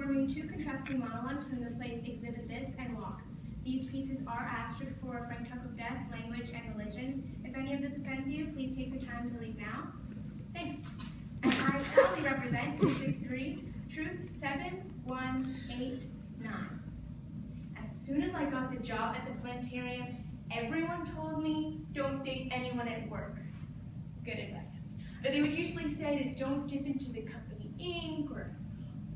forming two contrasting monologues from the plays Exhibit This and Walk. These pieces are asterisks for a frank talk of death, language, and religion. If any of this offends you, please take the time to leave now. Thanks. And I proudly represent District 3, Truth 7189. As soon as I got the job at the planetarium, everyone told me, don't date anyone at work. Good advice. Or they would usually say to don't dip into the company ink, or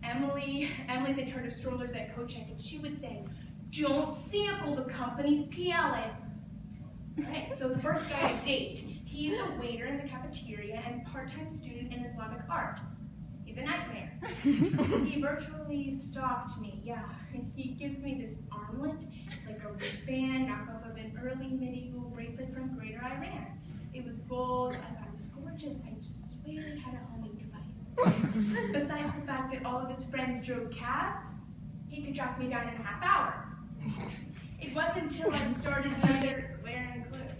Emily's in charge of strollers at Kochek, and she would say, don't sample the company's PLA. Right, so the first guy I date, he's a waiter in the cafeteria and part-time student in Islamic art. He's a nightmare. He virtually stalked me, yeah. He gives me this armlet. It's like a wristband, knockoff of an early medieval bracelet from Greater Iran. It was gold, I thought it was gorgeous, I just swear it had a homing device. Besides the fact that all of his friends drove cabs, he could track me down in a half hour. It wasn't until I started wearing glue.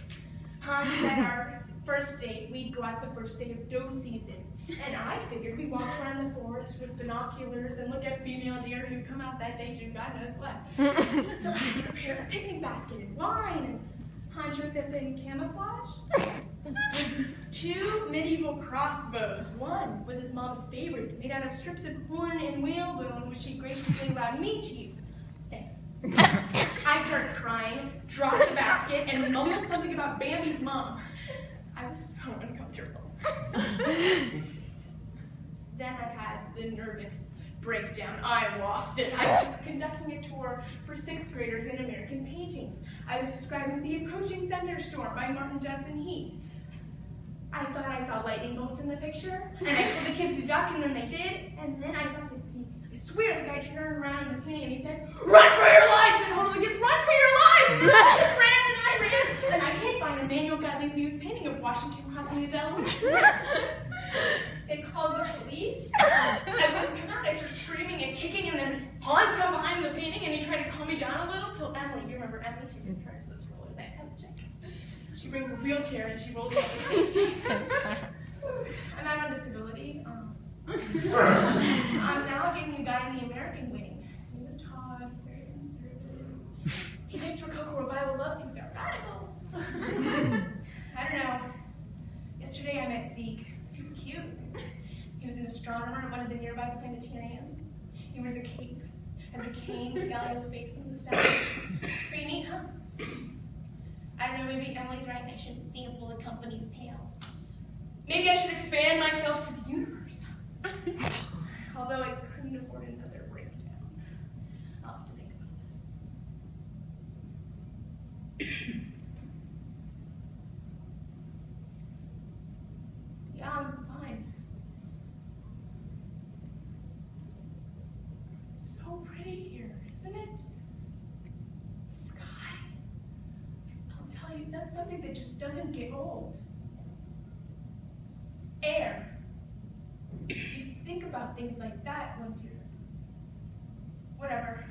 Hans said our first date, we'd go out the first day of doe season. And I figured we'd walk around the forest with binoculars and look at female deer who'd come out that day to God knows what. So I prepared a picnic basket and wine and Hans Joseph in camouflage. With two medieval crossbows. One was his mom's favorite, made out of strips of horn and whalebone, which she graciously allowed me to use. Thanks. I started crying, dropped the basket, and mumbled something about Bambi's mom. I was so uncomfortable. Then I had the nervous breakdown. I lost it. I was conducting a tour for 6th graders in American paintings. I was describing the approaching thunderstorm by Martin Judson Heath. I thought I saw lightning bolts in the picture, and I told the kids to duck, and then they did, and then I thought they'd be, I swear the guy turned around in the painting and he said, run for your lives! And all of the kids, run for your lives! And then I just ran, and I ran, and I hit by an Emmanuel Godley Lewis painting of Washington crossing the Delaware. They called the police. I wouldn't come out. I started screaming and kicking, and then Hans come behind the painting, and he tried to calm me down a little till Emily, you remember Emily, she's in charge of the strollers at Kochek. She brings a wheelchair and she rolls me out for safety. I'm out on disability. I'm now getting a guy in the American wing. His name is Todd. He's very conservative. He thinks Rococo revival love scenes are radical. I don't know. Yesterday I met Zeke. He was cute. He was an astronomer at one of the nearby planetariums. He wears a cape, has a cane with Galileu's face in the sky. Pretty neat, huh? I don't know, maybe Emily's right and I shouldn't sample the company's pale. Maybe I should expand myself to the universe. Although I couldn't afford another breakdown. I'll have to think about this. Yeah, I'm fine. It's so pretty here, isn't it? The sky. I'll tell you, that's something that just doesn't get old. Air. You think about things like that once you're, whatever,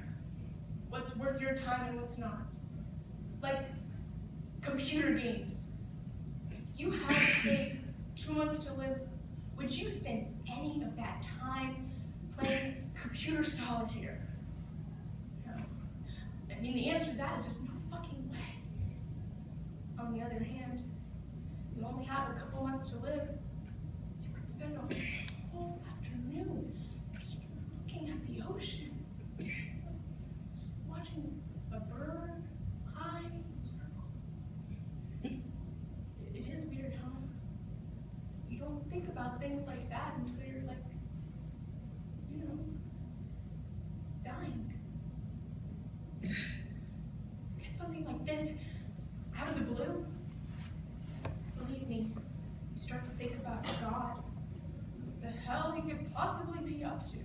what's worth your time and what's not. Like computer games. If you had, say, 2 months to live, would you spend any of that time playing computer solitaire? No. I mean, the answer to that is just no fucking way. On the other hand, you only have a couple months to live. You could spend a whole afternoon just looking at the ocean. Just watching a bird fly in circles. It is weird, huh? You don't think about things like that until you're like, you know, dying. Get something like this out of the blue. Believe me, you start to think about God. What the hell he could possibly be up to.